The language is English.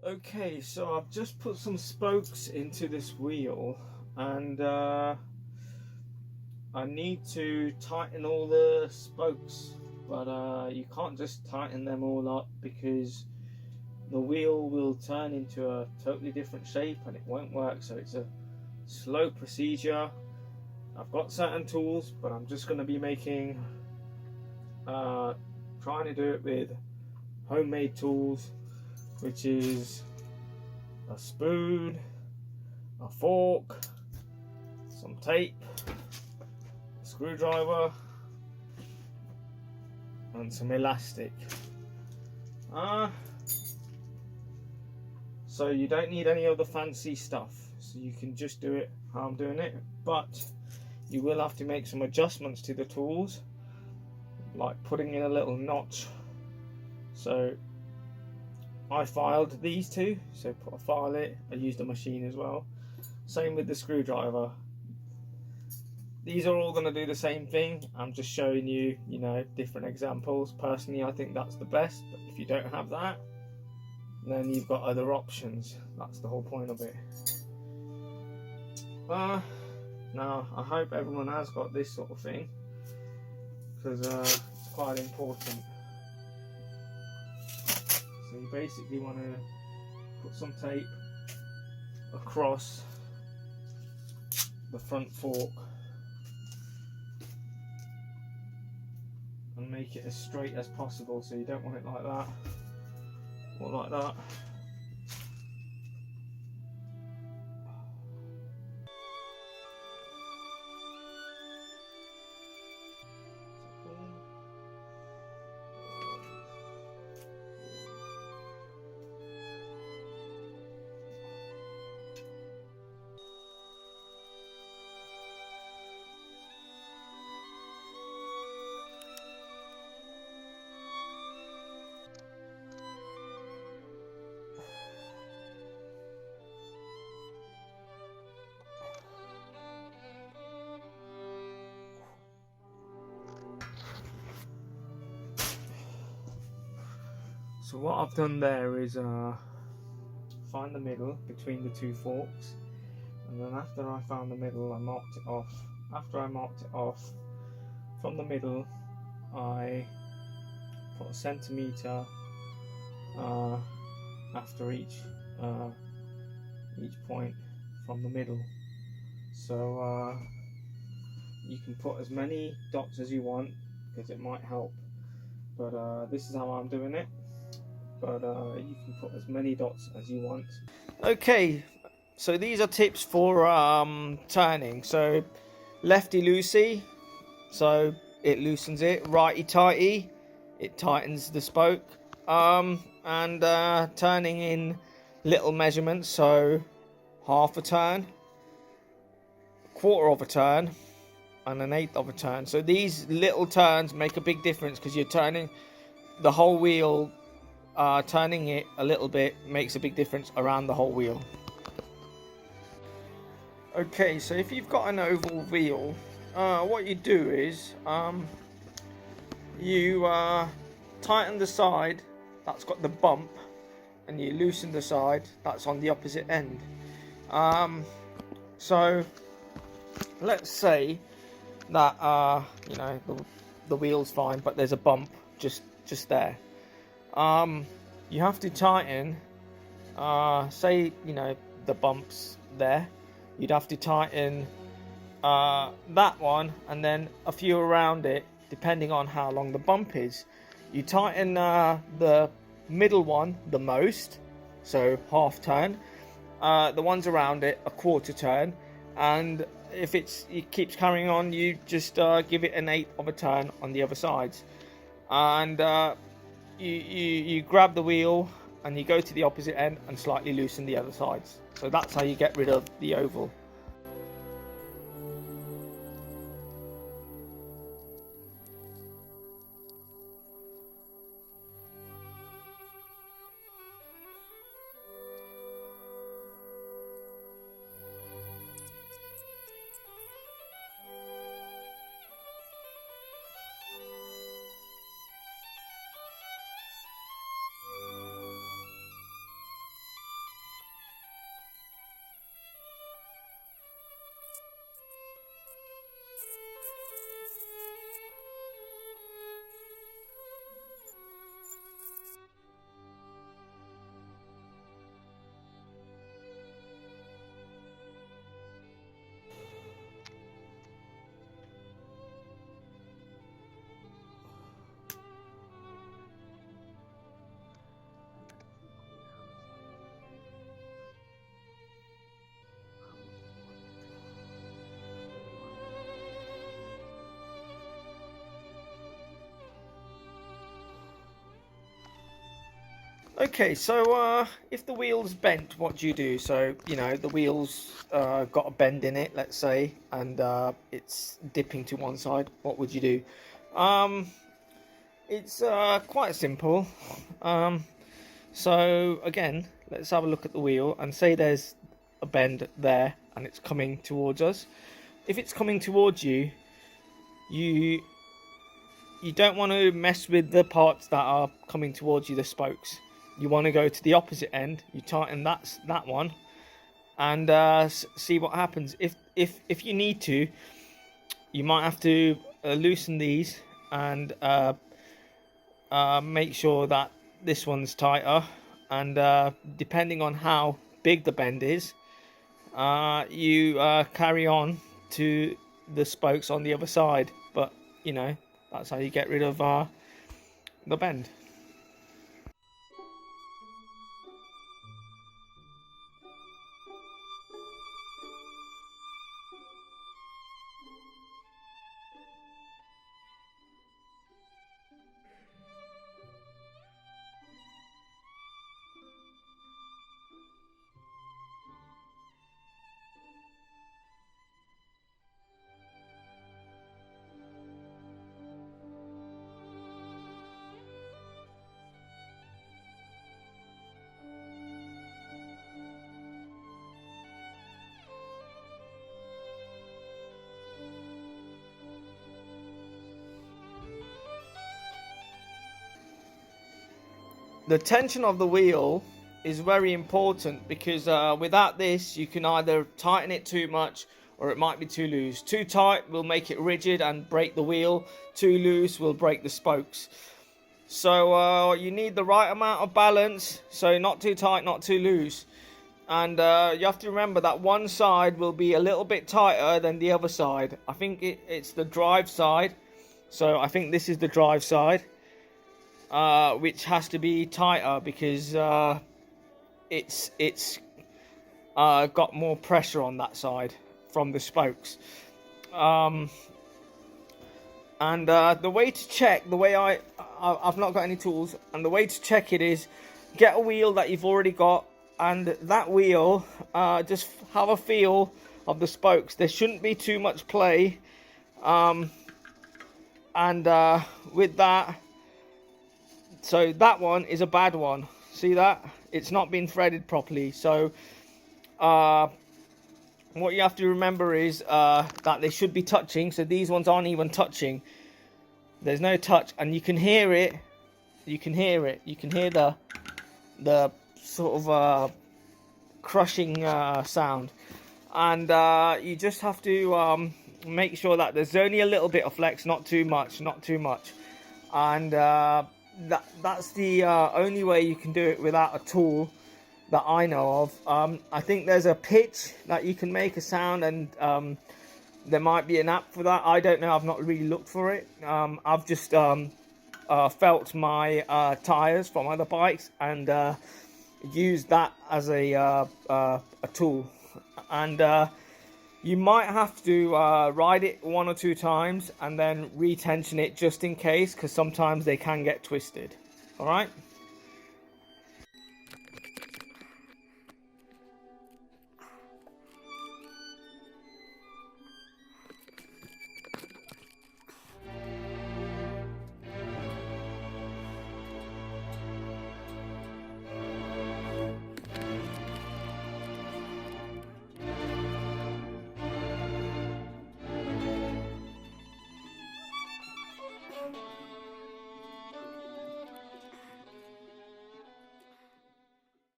Okay, so I've just put some spokes into this wheel, and I need to tighten all the spokes, but you can't just tighten them all up because the wheel will turn into a totally different shape and it won't work. So it's a slow procedure. I've got certain tools, but I'm just going to be making trying to do it with homemade tools, which is a spoon, a fork, some tape, a screwdriver, and some elastic. So you don't need any other fancy stuff, so you can just do it how I'm doing it, but you will have to make some adjustments to the tools, like putting in a little notch. So I filed these two, so put a file it. I used a machine as well. Same with the screwdriver. These are all going to do the same thing. I'm just showing you, different examples. Personally, I think that's the best, but if you don't have that, then you've got other options. That's the whole point of it. Now, I hope everyone has got this sort of thing, because it's quite important. So you basically want to put some tape across the front fork and make it as straight as possible. So you don't want it like that or like that. So what I've done there is find the middle between the two forks, and then after I found the middle, I marked it off. After I marked it off from the middle, I put a centimetre after each point from the middle. So you can put as many dots as you want because it might help, but this is how I'm doing it. But you can put as many dots as you want. Okay, so these are tips for turning. So lefty loosey, so it loosens it. Righty tighty, it tightens the spoke. And turning in little measurements, so half a turn, quarter of a turn, and an eighth of a turn. So these little turns make a big difference because you're turning the whole wheel. Turning it a little bit makes a big difference around the whole wheel. Okay, so if you've got an oval wheel, what you do is you tighten the side that's got the bump, and you loosen the side that's on the opposite end. So let's say that the wheel's fine, but there's a bump just there. You have to tighten, say the bump's there, you'd have to tighten that one and then a few around it depending on how long the bump is. You tighten the middle one the most, so half turn, the ones around it a quarter turn, and if it keeps carrying on, you just give it an eighth of a turn on the other sides, and you grab the wheel and you go to the opposite end and slightly loosen the other sides. So that's how you get rid of the oval. Okay, so if the wheel's bent, what do you do? So, you know, the wheel's got a bend in it, let's say, and it's dipping to one side. What would you do? It's quite simple. So, again, let's have a look at the wheel and say there's a bend there and it's coming towards us. If it's coming towards you, you don't want to mess with the parts that are coming towards you, the spokes. You want to go to the opposite end. You tighten that one, and see what happens. If you need to, you might have to loosen these and make sure that this one's tighter. And depending on how big the bend is, you carry on to the spokes on the other side. But you know, that's how you get rid of the bend. The tension of the wheel is very important because without this you can either tighten it too much or it might be too loose. Too tight will make it rigid and break the wheel. Too loose will break the spokes. So you need the right amount of balance, so not too tight, not too loose. And you have to remember that one side will be a little bit tighter than the other side. I think it's the drive side. So I think this is the drive side. Which has to be tighter because it's got more pressure on that side from the spokes. And the way to check, the way I've not got any tools, and the way to check it is get a wheel that you've already got, and that wheel just have a feel of the spokes. There shouldn't be too much play, and with that. So that one is a bad one. See that? It's not been threaded properly. So what you have to remember is that they should be touching. So these ones aren't even touching. There's no touch, and you can hear it. You can hear it. You can hear the sort of crushing sound. And you just have to make sure that there's only a little bit of flex, not too much, not too much. And that's the only way you can do it without a tool that I know of. I think there's a pitch that you can make a sound, and there might be an app for that. I don't know, I've not really looked for it. I've just felt my tires from other bikes and used that as a tool. And you might have to ride it 1 or 2 times and then retension it just in case, because sometimes they can get twisted. All right.